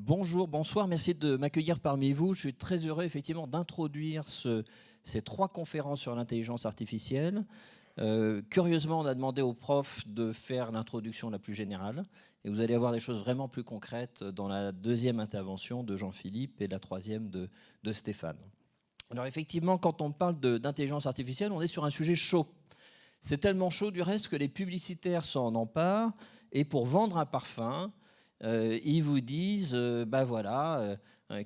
Bonjour, bonsoir, merci de m'accueillir parmi vous. Je suis très heureux effectivement d'introduire ces 3 conférences sur l'intelligence artificielle. Curieusement, on a demandé aux profs de faire l'introduction la plus générale et vous allez avoir des choses vraiment plus concrètes dans la 2e intervention de Jean-Philippe et la 3e de Stéphane. Alors effectivement, quand on parle d'intelligence artificielle, on est sur un sujet chaud. C'est tellement chaud du reste que les publicitaires s'en emparent et pour vendre un parfum, ils vous disent,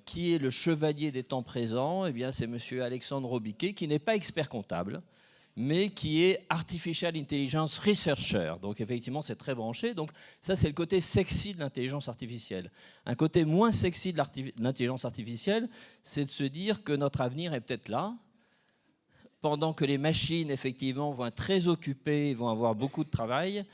qui est le chevalier des temps présents? Eh bien, c'est monsieur Alexandre Robiquet, qui n'est pas expert comptable, mais qui est Artificial Intelligence Researcher. Donc, effectivement, c'est très branché. Donc, ça, c'est le côté sexy de l'intelligence artificielle. Un côté moins sexy de l'intelligence artificielle, c'est de se dire que notre avenir est peut-être là, pendant que les machines, effectivement, vont être très occupées, vont avoir beaucoup de travail.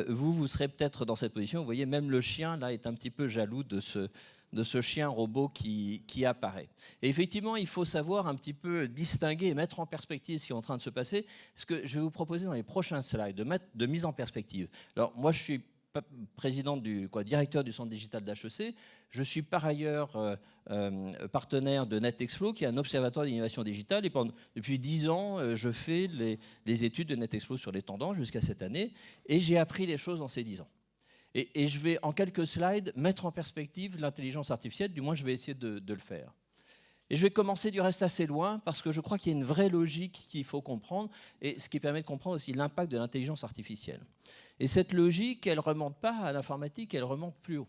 Vous serez peut-être dans cette position. Vous voyez, même le chien, là, est un petit peu jaloux de ce chien robot qui apparaît. Et effectivement, il faut savoir un petit peu distinguer et mettre en perspective ce qui est en train de se passer. Ce que je vais vous proposer dans les prochains slides, de mise en perspective. Alors, moi, je suis directeur du centre digital d'HEC. Je suis par ailleurs partenaire de NetExplo, qui est un observatoire d'innovation digitale. Et depuis 10 ans, je fais les études de NetExplo sur les tendances jusqu'à cette année. Et j'ai appris des choses dans ces 10 ans. Et je vais, en quelques slides, mettre en perspective l'intelligence artificielle. Du moins, je vais essayer de le faire. Et je vais commencer du reste assez loin, parce que je crois qu'il y a une vraie logique qu'il faut comprendre, et ce qui permet de comprendre aussi l'impact de l'intelligence artificielle. Et cette logique, elle ne remonte pas à l'informatique, elle remonte plus haut.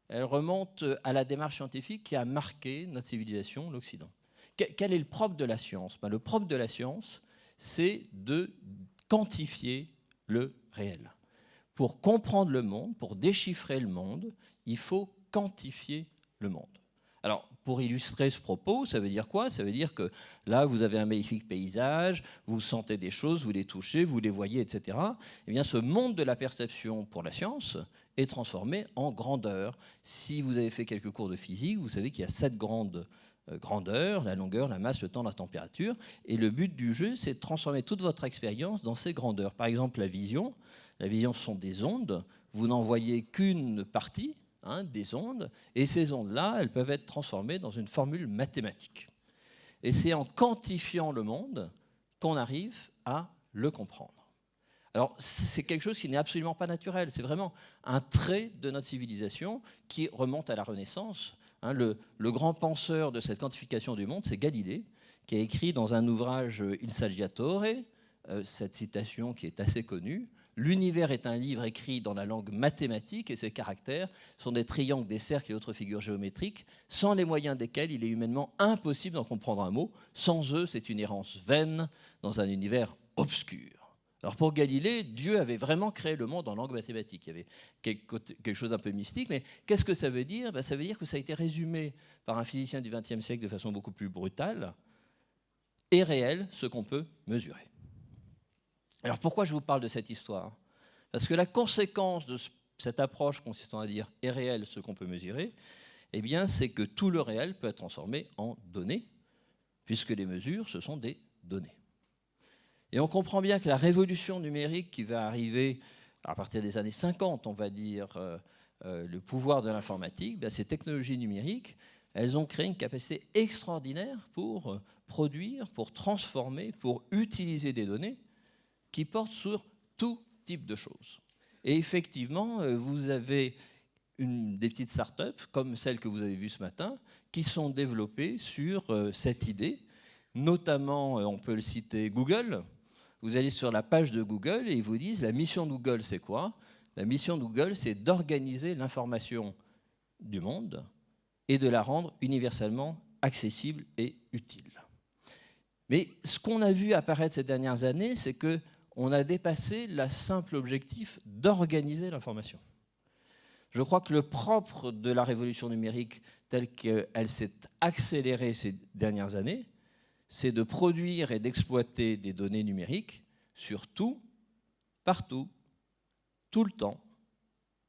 Elle remonte à la démarche scientifique qui a marqué notre civilisation, l'Occident. Quel est le propre de la science? Le propre de la science, c'est de quantifier le réel. Pour comprendre le monde, pour déchiffrer le monde, il faut quantifier le monde. Alors, pour illustrer ce propos, ça veut dire quoi? Ça veut dire que là, vous avez un magnifique paysage, vous sentez des choses, vous les touchez, vous les voyez, etc. Eh bien, ce monde de la perception pour la science est transformé en grandeur. Si vous avez fait quelques cours de physique, vous savez qu'il y a 7 grandes grandeurs: la longueur, la masse, le temps, la température. Et le but du jeu, c'est de transformer toute votre expérience dans ces grandeurs. Par exemple, la vision. La vision, ce sont des ondes. Vous n'en voyez qu'une partie, des ondes, et ces ondes-là, elles peuvent être transformées dans une formule mathématique. Et c'est en quantifiant le monde qu'on arrive à le comprendre. Alors, c'est quelque chose qui n'est absolument pas naturel, c'est vraiment un trait de notre civilisation qui remonte à la Renaissance. Le grand penseur de cette quantification du monde, c'est Galilée, qui a écrit dans un ouvrage Il Saggiatore, cette citation qui est assez connue: l'univers est un livre écrit dans la langue mathématique et ses caractères sont des triangles, des cercles et autres figures géométriques, sans les moyens desquels il est humainement impossible d'en comprendre un mot. Sans eux, c'est une errance vaine dans un univers obscur. Alors pour Galilée, Dieu avait vraiment créé le monde en langue mathématique. Il y avait quelque chose d'un peu mystique, mais qu'est-ce que ça veut dire? Ça veut dire que ça a été résumé par un physicien du XXe siècle de façon beaucoup plus brutale: est réel ce qu'on peut mesurer. Alors pourquoi je vous parle de cette histoire? Parce que la conséquence de cette approche consistant à dire est réel ce qu'on peut mesurer, eh bien, c'est que tout le réel peut être transformé en données, puisque les mesures, ce sont des données. Et on comprend bien que la révolution numérique qui va arriver à partir des années 50, on va dire, le pouvoir de l'informatique, ces technologies numériques, elles ont créé une capacité extraordinaire pour produire, pour transformer, pour utiliser des données qui portent sur tout type de choses. Et effectivement, vous avez des petites startups, comme celle que vous avez vue ce matin, qui sont développées sur cette idée. Notamment, on peut le citer, Google. Vous allez sur la page de Google et ils vous disent: la mission de Google, c'est quoi? La mission de Google, c'est d'organiser l'information du monde et de la rendre universellement accessible et utile. Mais ce qu'on a vu apparaître ces dernières années, c'est qu'on a dépassé le simple objectif d'organiser l'information. Je crois que le propre de la révolution numérique, telle qu'elle s'est accélérée ces dernières années, c'est de produire et d'exploiter des données numériques sur tout, partout, tout le temps,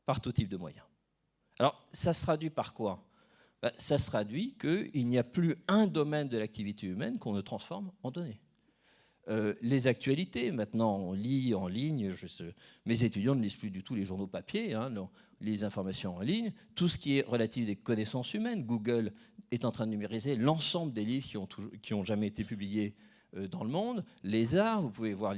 par tout type de moyens. Alors, ça se traduit par quoi? Ça se traduit qu'il n'y a plus un domaine de l'activité humaine qu'on ne transforme en données. Les actualités, maintenant, on lit en ligne. Mes étudiants ne lisent plus du tout les journaux papier, hein, non, les informations en ligne. Tout ce qui est relatif des connaissances humaines, Google est en train de numériser l'ensemble des livres qui ont jamais été publiés dans le monde. Les arts, vous pouvez voir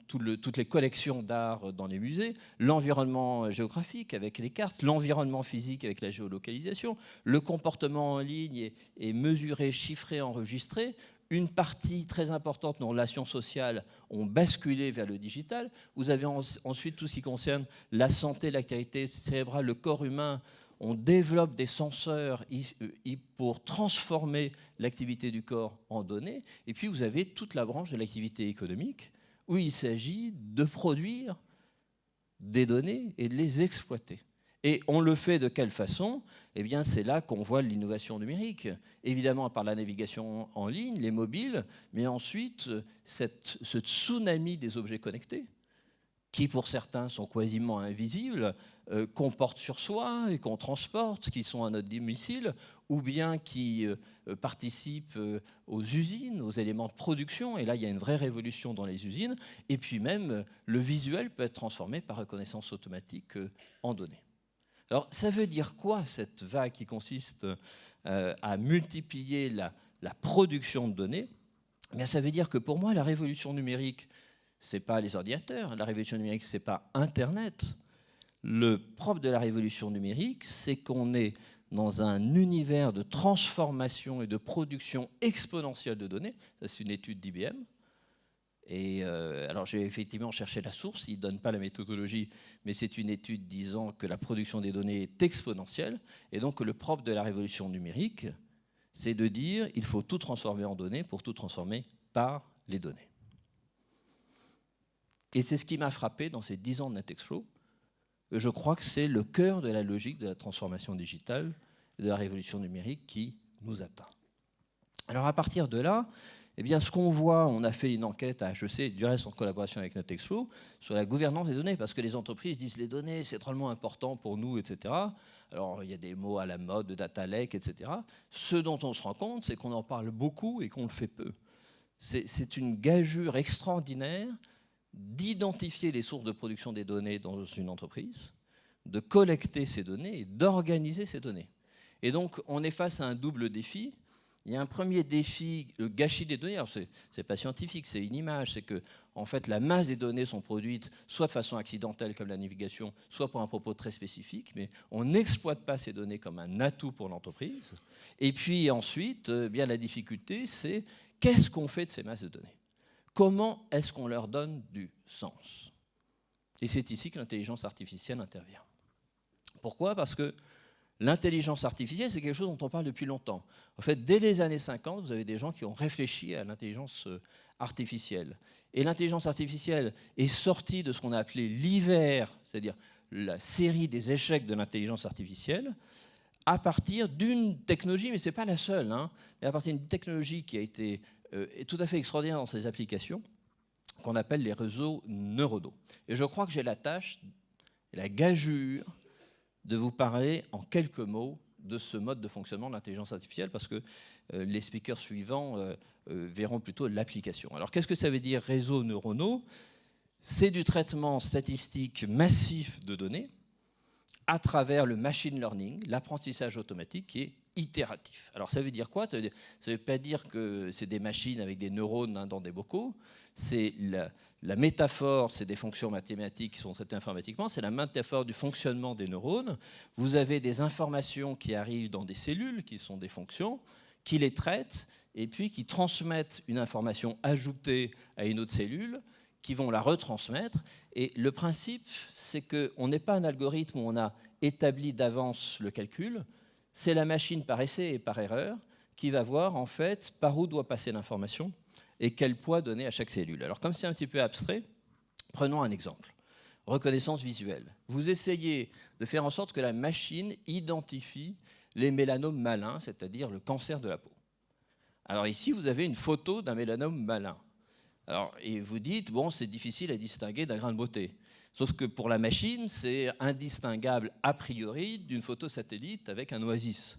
toutes les collections d'art dans les musées, l'environnement géographique avec les cartes, l'environnement physique avec la géolocalisation, le comportement en ligne est mesuré, chiffré, enregistré. Une partie très importante de nos relations sociales ont basculé vers le digital. Vous avez ensuite tout ce qui concerne la santé, l'activité cérébrale, le corps humain. On développe des senseurs pour transformer l'activité du corps en données. Et puis, vous avez toute la branche de l'activité économique où il s'agit de produire des données et de les exploiter. Et on le fait de quelle façon? Eh bien, c'est là qu'on voit l'innovation numérique. Évidemment, par la navigation en ligne, les mobiles, mais ensuite, ce tsunami des objets connectés, qui pour certains sont quasiment invisibles, qu'on porte sur soi et qu'on transporte, qui sont à notre domicile, ou bien qui participent aux usines, aux éléments de production. Et là, il y a une vraie révolution dans les usines. Et puis même, le visuel peut être transformé par reconnaissance automatique en données. Alors, ça veut dire quoi, cette vague qui consiste à multiplier la production de données? Eh bien, ça veut dire que pour moi, la révolution numérique, ce n'est pas les ordinateurs. La révolution numérique, ce n'est pas Internet. Le propre de la révolution numérique, c'est qu'on est dans un univers de transformation et de production exponentielle de données. Ça, c'est une étude d'IBM. Et alors, j'ai effectivement cherché la source. Il ne donne pas la méthodologie, mais c'est une étude disant que la production des données est exponentielle. Et donc, le propre de la révolution numérique, c'est de dire qu'il faut tout transformer en données pour tout transformer par les données. Et c'est ce qui m'a frappé dans ces 10 ans de NetExplo. Je crois que c'est le cœur de la logique de la transformation digitale et de la révolution numérique qui nous atteint. Alors à partir de là, eh bien, ce qu'on voit, on a fait une enquête à HEC, du reste en collaboration avec NetExplo, sur la gouvernance des données, parce que les entreprises disent les données, c'est drôlement important pour nous, etc. Alors il y a des mots à la mode, de data lake, etc. Ce dont on se rend compte, c'est qu'on en parle beaucoup et qu'on le fait peu. C'est une gageure extraordinaire d'identifier les sources de production des données dans une entreprise, de collecter ces données et d'organiser ces données. Et donc, on est face à un double défi. Il y a un premier défi, le gâchis des données. Alors, c'est pas scientifique, c'est une image. C'est que, en fait, la masse des données sont produites soit de façon accidentelle, comme la navigation, soit pour un propos très spécifique, mais on n'exploite pas ces données comme un atout pour l'entreprise. Et puis ensuite, bien la difficulté, c'est qu'est-ce qu'on fait de ces masses de données? Comment est-ce qu'on leur donne du sens? Et c'est ici que l'intelligence artificielle intervient. Pourquoi? Parce que l'intelligence artificielle, c'est quelque chose dont on parle depuis longtemps. En fait, dès les années 50, vous avez des gens qui ont réfléchi à l'intelligence artificielle. Et l'intelligence artificielle est sortie de ce qu'on a appelé l'hiver, c'est-à-dire la série des échecs de l'intelligence artificielle, à partir d'une technologie, mais ce n'est pas la seule, hein, mais à partir d'une technologie qui a été est tout à fait extraordinaire dans ses applications, qu'on appelle les réseaux neuronaux. Et je crois que j'ai la tâche, la gageure, de vous parler en quelques mots de ce mode de fonctionnement de l'intelligence artificielle, parce que les speakers suivants verront plutôt l'application. Alors, qu'est-ce que ça veut dire réseaux neuronaux? C'est du traitement statistique massif de données à travers le machine learning, l'apprentissage automatique qui est itératif. Alors ça veut dire quoi? Ça ne veut pas dire que c'est des machines avec des neurones dans des bocaux. C'est la métaphore, c'est des fonctions mathématiques qui sont traitées informatiquement, c'est la métaphore du fonctionnement des neurones. Vous avez des informations qui arrivent dans des cellules, qui sont des fonctions, qui les traitent, et puis qui transmettent une information ajoutée à une autre cellule, qui vont la retransmettre. Et le principe, c'est qu'on n'est pas un algorithme où on a établi d'avance le calcul, c'est la machine par essai et par erreur qui va voir en fait par où doit passer l'information et quel poids donner à chaque cellule. Alors comme c'est un petit peu abstrait, prenons un exemple. Reconnaissance visuelle. Vous essayez de faire en sorte que la machine identifie les mélanomes malins, c'est-à-dire le cancer de la peau. Alors ici, vous avez une photo d'un mélanome malin. Alors, et vous dites, bon, c'est difficile à distinguer d'un grain de beauté. Sauf que pour la machine, c'est indistinguable a priori d'une photo satellite avec un oasis.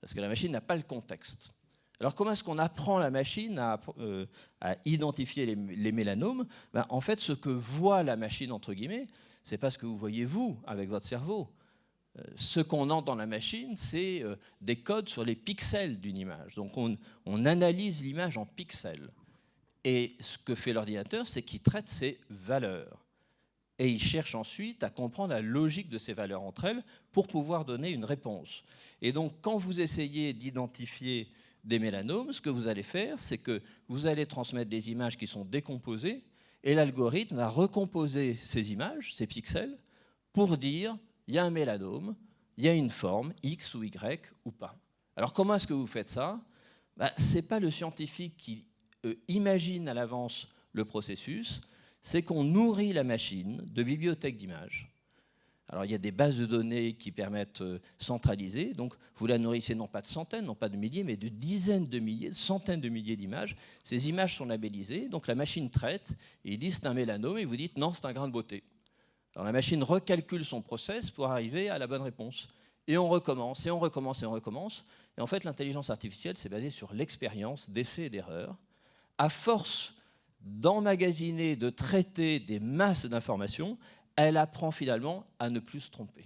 Parce que la machine n'a pas le contexte. Alors comment est-ce qu'on apprend la machine à identifier les mélanomes? En fait, ce que voit la machine, entre guillemets, c'est pas ce que vous voyez vous avec votre cerveau. Ce qu'on entre dans la machine, c'est des codes sur les pixels d'une image. Donc on analyse l'image en pixels. Et ce que fait l'ordinateur, c'est qu'il traite ces valeurs. Et il cherche ensuite à comprendre la logique de ces valeurs entre elles pour pouvoir donner une réponse. Et donc, quand vous essayez d'identifier des mélanomes, ce que vous allez faire, c'est que vous allez transmettre des images qui sont décomposées, et l'algorithme va recomposer ces images, ces pixels, pour dire il y a un mélanome, il y a une forme, X ou Y ou pas. Alors, comment est-ce que vous faites ça? Ce n'est pas le scientifique qui imagine à l'avance le processus, c'est qu'on nourrit la machine de bibliothèques d'images. Alors, il y a des bases de données qui permettent centraliser. Donc, vous la nourrissez non pas de centaines, non pas de milliers, mais de dizaines de milliers, de centaines de milliers d'images. Ces images sont labellisées. Donc, la machine traite et il dit c'est un mélanome et vous dites non, c'est un grain de beauté. Alors, la machine recalcule son process pour arriver à la bonne réponse. Et on recommence, et on recommence, et on recommence. Et en fait, l'intelligence artificielle, c'est basé sur l'expérience d'essais et d'erreurs. À force d'emmagasiner, de traiter des masses d'informations, elle apprend finalement à ne plus se tromper.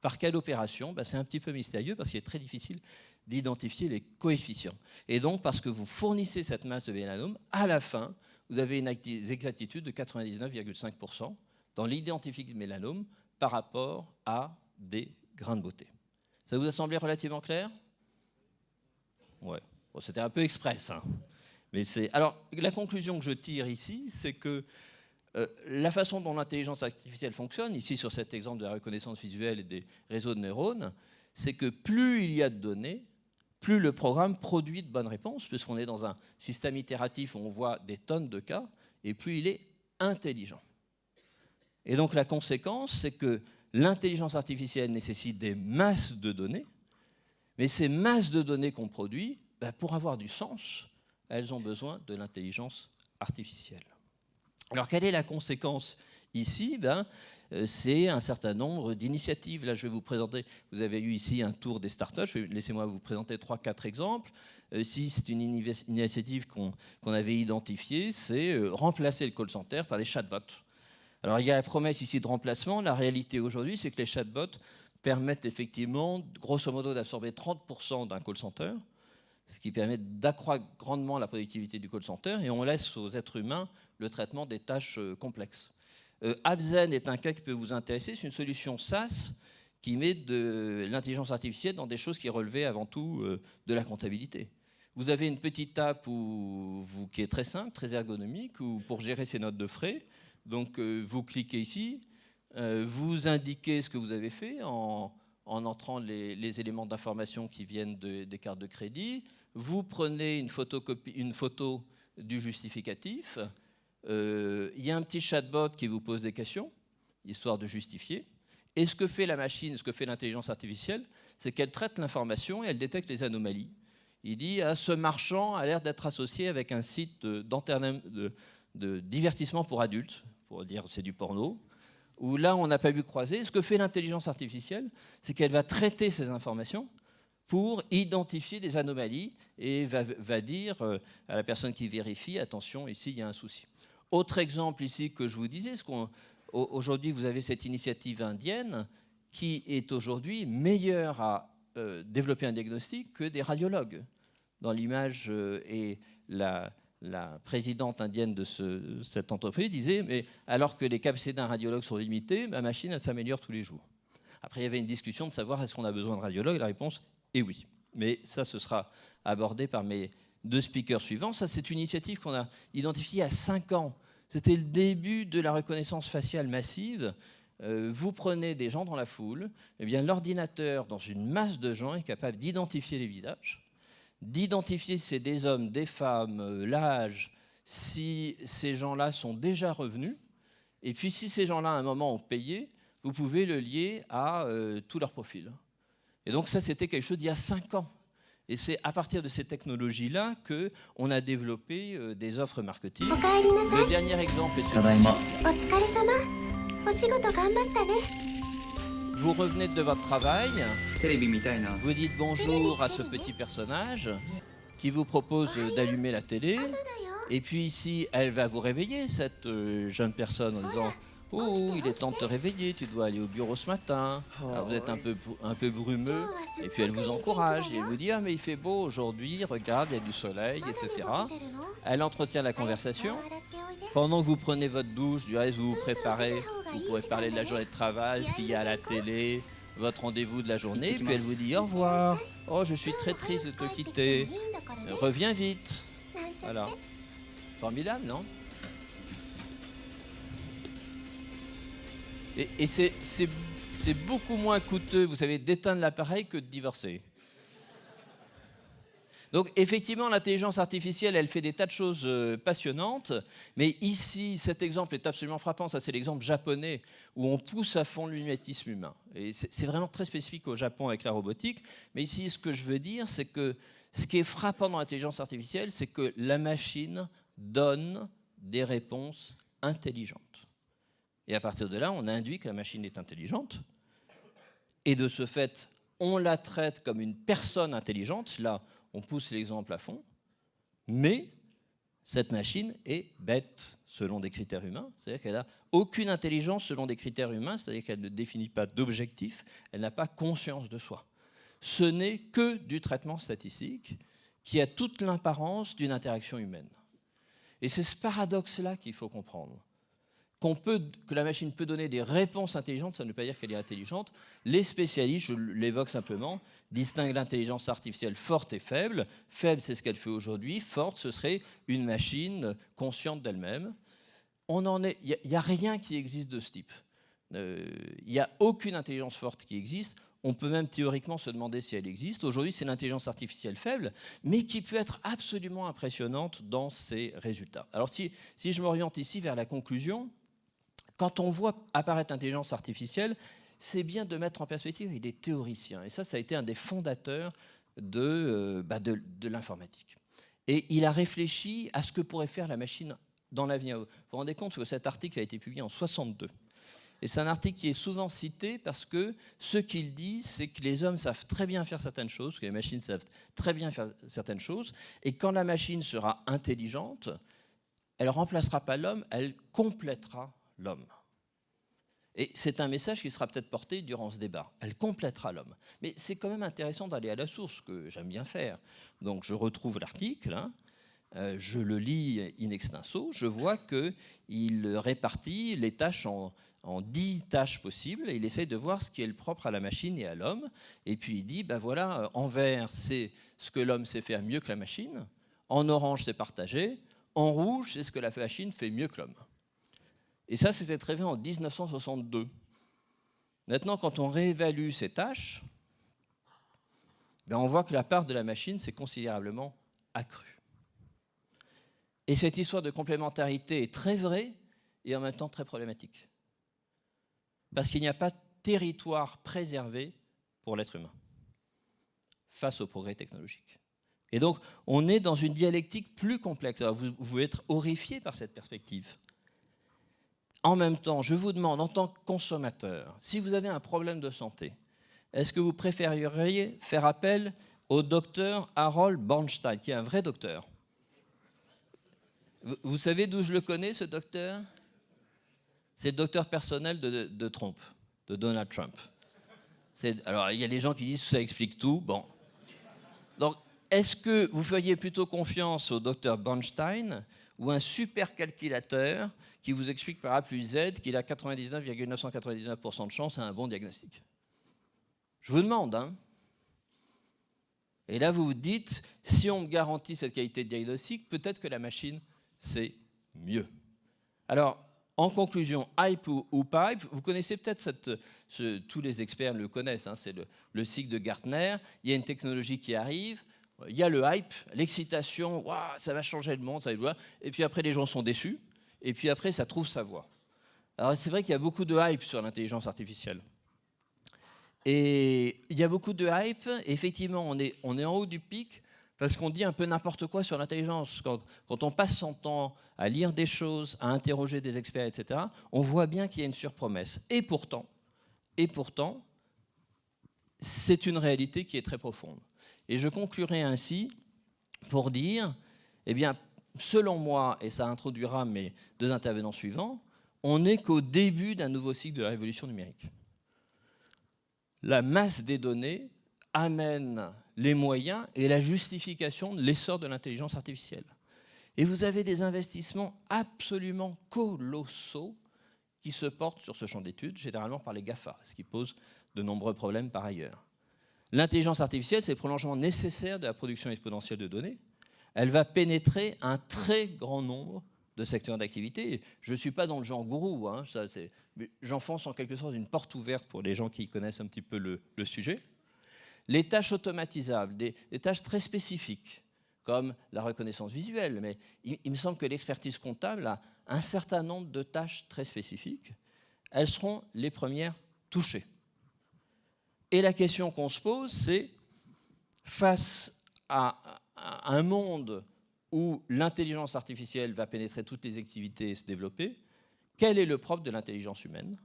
Par quelle opération? C'est un petit peu mystérieux parce qu'il est très difficile d'identifier les coefficients. Et donc, parce que vous fournissez cette masse de mélanomes, à la fin, vous avez une exactitude de 99,5% dans l'identification de mélanomes par rapport à des grains de beauté. Ça vous a semblé relativement clair? Ouais. Bon, c'était un peu express, hein. Mais alors, la conclusion que je tire ici, c'est que la façon dont l'intelligence artificielle fonctionne, ici sur cet exemple de la reconnaissance visuelle et des réseaux de neurones, c'est que plus il y a de données, plus le programme produit de bonnes réponses, puisqu'on est dans un système itératif où on voit des tonnes de cas, et plus il est intelligent. Et donc la conséquence, c'est que l'intelligence artificielle nécessite des masses de données, mais ces masses de données qu'on produit, pour avoir du sens, elles ont besoin de l'intelligence artificielle. Alors, quelle est la conséquence ici? C'est un certain nombre d'initiatives. Là, je vais vous présenter, vous avez eu ici un tour des startups. Laissez-moi vous présenter 3-4 exemples. Ici, c'est une initiative qu'on avait identifiée, c'est remplacer le call center par des chatbots. Alors, il y a la promesse ici de remplacement. La réalité aujourd'hui, c'est que les chatbots permettent effectivement, grosso modo, d'absorber 30% d'un call center, ce qui permet d'accroître grandement la productivité du call center, et on laisse aux êtres humains le traitement des tâches complexes. Abzen est un cas qui peut vous intéresser. C'est une solution SaaS qui met de l'intelligence artificielle dans des choses qui relevaient avant tout de la comptabilité. Vous avez une petite app qui est très simple, très ergonomique, pour gérer ses notes de frais. Donc, vous cliquez ici, vous indiquez ce que vous avez fait en entrant les éléments d'information qui viennent des cartes de crédit. Vous prenez une photo du justificatif. Il y a un petit chatbot qui vous pose des questions, histoire de justifier. Et ce que fait la machine, ce que fait l'intelligence artificielle, c'est qu'elle traite l'information et elle détecte les anomalies. Il dit ce marchand a l'air d'être associé avec un site de divertissement pour adultes, pour dire c'est du porno, où là on n'a pas vu croiser. Ce que fait l'intelligence artificielle, c'est qu'elle va traiter ces informations pour identifier des anomalies et va dire à la personne qui vérifie, attention, ici il y a un souci. Autre exemple ici que je vous disais, aujourd'hui vous avez cette initiative indienne qui est aujourd'hui meilleure à développer un diagnostic que des radiologues. Dans l'image, et la présidente indienne de cette entreprise disait, mais alors que les capacités d'un radiologue sont limitées, ma machine elle s'améliore tous les jours. Après il y avait une discussion de savoir est-ce qu'on a besoin de radiologues, la réponse est oui. Mais ça, ce sera abordé par mes deux speakers suivants. Ça, c'est une initiative qu'on a identifiée à 5 ans. C'était le début de la reconnaissance faciale massive. Vous prenez des gens dans la foule, eh bien, l'ordinateur, dans une masse de gens, est capable d'identifier les visages, d'identifier si c'est des hommes, des femmes, l'âge, si ces gens-là sont déjà revenus. Et puis, si ces gens-là, à un moment, ont payé, vous pouvez le lier à tout leur profil. Et donc ça, c'était quelque chose d'il y a 5 ans. Et c'est à partir de ces technologies-là qu'on a développé des offres marketing. Le dernier exemple est celui-ci. Vous revenez de votre travail, vous dites bonjour à ce petit personnage, qui vous propose d'allumer la télé. Et puis ici, elle va vous réveiller, cette jeune personne, en disant « Oh, il est temps de te réveiller, tu dois aller au bureau ce matin. » Alors vous êtes un peu brumeux, et puis elle vous encourage, et elle vous dit « Ah, mais il fait beau aujourd'hui, regarde, il y a du soleil, etc. » Elle entretient la conversation. Pendant que vous prenez votre douche, du reste, vous vous préparez, vous pourrez parler de la journée de travail, ce qu'il y a à la télé, votre rendez-vous de la journée, puis elle vous dit « Au revoir, oh, je suis très triste de te quitter, reviens vite. » Voilà. Formidable, non? Et c'est beaucoup moins coûteux, vous savez, d'éteindre l'appareil que de divorcer. Donc effectivement, l'intelligence artificielle, elle fait des tas de choses passionnantes, mais ici, cet exemple est absolument frappant. Ça, c'est l'exemple japonais où on pousse à fond le mimétisme humain. Et c'est vraiment très spécifique au Japon avec la robotique. Mais ici, ce que je veux dire, c'est que ce qui est frappant dans l'intelligence artificielle, c'est que la machine donne des réponses intelligentes. Et à partir de là, on induit que la machine est intelligente. Et de ce fait, on la traite comme une personne intelligente. Là, on pousse l'exemple à fond. Mais cette machine est bête selon des critères humains. C'est-à-dire qu'elle n'a aucune intelligence selon des critères humains. C'est-à-dire qu'elle ne définit pas d'objectif. Elle n'a pas conscience de soi. Ce n'est que du traitement statistique qui a toute l'apparence d'une interaction humaine. Et c'est ce paradoxe-là qu'il faut comprendre. Que la machine peut donner des réponses intelligentes, ça ne veut pas dire qu'elle est intelligente. Les spécialistes, je l'évoque simplement, distinguent l'intelligence artificielle forte et faible. Faible, c'est ce qu'elle fait aujourd'hui. Forte, ce serait une machine consciente d'elle-même. Il n'y a rien qui existe de ce type. Il n'y a aucune intelligence forte qui existe. On peut même théoriquement se demander si elle existe. Aujourd'hui, c'est l'intelligence artificielle faible, mais qui peut être absolument impressionnante dans ses résultats. Alors, si je m'oriente ici vers la conclusion, quand on voit apparaître l'intelligence artificielle, c'est bien de mettre en perspective avec des théoriciens. Et ça a été un des fondateurs de l'informatique. Et il a réfléchi à ce que pourrait faire la machine dans l'avenir. Vous vous rendez compte que cet article a été publié en 1962. Et c'est un article qui est souvent cité parce que ce qu'il dit, c'est que les hommes savent très bien faire certaines choses, que les machines savent très bien faire certaines choses, et quand la machine sera intelligente, elle ne remplacera pas l'homme, elle complétera l'homme. Et c'est un message qui sera peut-être porté durant ce débat. Elle complétera l'homme. Mais c'est quand même intéressant d'aller à la source, que j'aime bien faire. Donc je retrouve l'article, je le lis in extenso, je vois qu'il répartit les tâches en 10 tâches possibles, et il essaie de voir ce qui est le propre à la machine et à l'homme. Et puis il dit, voilà, en vert, c'est ce que l'homme sait faire mieux que la machine. En orange, c'est partagé. En rouge, c'est ce que la machine fait mieux que l'homme. Et ça, c'était très vrai en 1962. Maintenant, quand on réévalue ces tâches, on voit que la part de la machine s'est considérablement accrue. Et cette histoire de complémentarité est très vraie et en même temps très problématique. Parce qu'il n'y a pas de territoire préservé pour l'être humain face au progrès technologique. Et donc, on est dans une dialectique plus complexe. Alors, vous pouvez être horrifié par cette perspective. En même temps, je vous demande, en tant que consommateur, si vous avez un problème de santé, est-ce que vous préféreriez faire appel au docteur Harold Bornstein, qui est un vrai docteur? Vous savez d'où je le connais, ce docteur? C'est le docteur personnel de Trump, de Donald Trump. Alors, il y a des gens qui disent que ça explique tout. Bon. Donc, est-ce que vous feriez plutôt confiance au docteur Bornstein ou un supercalculateur qui vous explique par A plus Z qu'il a 99,999% de chance à un bon diagnostic? Je vous demande, hein. Et là, vous vous dites, si on me garantit cette qualité de diagnostic, peut-être que la machine, c'est mieux. Alors, en conclusion, hype ou pipe, vous connaissez peut-être tous les experts le connaissent, hein, c'est le cycle de Gartner. Il y a une technologie qui arrive, il y a le hype, l'excitation, wow, ça va changer le monde, ça va, et puis après les gens sont déçus, et puis après ça trouve sa voie. Alors c'est vrai qu'il y a beaucoup de hype sur l'intelligence artificielle. Et il y a beaucoup de hype, et effectivement on est en haut du pic, parce qu'on dit un peu n'importe quoi sur l'intelligence. Quand on passe son temps à lire des choses, à interroger des experts, etc., on voit bien qu'il y a une surpromesse. Et pourtant, c'est une réalité qui est très profonde. Et je conclurai ainsi pour dire, eh bien, selon moi, et ça introduira mes deux intervenants suivants, on n'est qu'au début d'un nouveau cycle de la révolution numérique. La masse des données amène les moyens et la justification de l'essor de l'intelligence artificielle. Et vous avez des investissements absolument colossaux qui se portent sur ce champ d'études, généralement par les GAFA, ce qui pose de nombreux problèmes par ailleurs. L'intelligence artificielle, c'est le prolongement nécessaire de la production exponentielle de données. Elle va pénétrer un très grand nombre de secteurs d'activité. Je ne suis pas dans le genre gourou, hein, j'enfonce en quelque sorte une porte ouverte pour les gens qui connaissent un petit peu le sujet. Les tâches automatisables, des tâches très spécifiques, comme la reconnaissance visuelle, mais il me semble que l'expertise comptable a un certain nombre de tâches très spécifiques, elles seront les premières touchées. Et la question qu'on se pose, c'est, face à un monde où l'intelligence artificielle va pénétrer toutes les activités et se développer, quel est le propre de l'intelligence humaine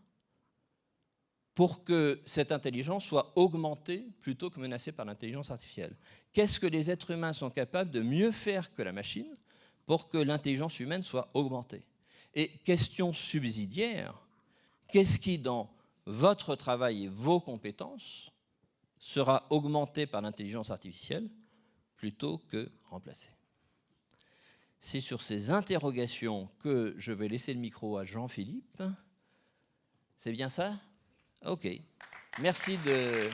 pour que cette intelligence soit augmentée plutôt que menacée par l'intelligence artificielle? Qu'est-ce que les êtres humains sont capables de mieux faire que la machine pour que l'intelligence humaine soit augmentée? Et question subsidiaire, qu'est-ce qui, dans votre travail et vos compétences, sera augmenté par l'intelligence artificielle plutôt que remplacé? C'est sur ces interrogations que je vais laisser le micro à Jean-Philippe. C'est bien ça? OK. Merci de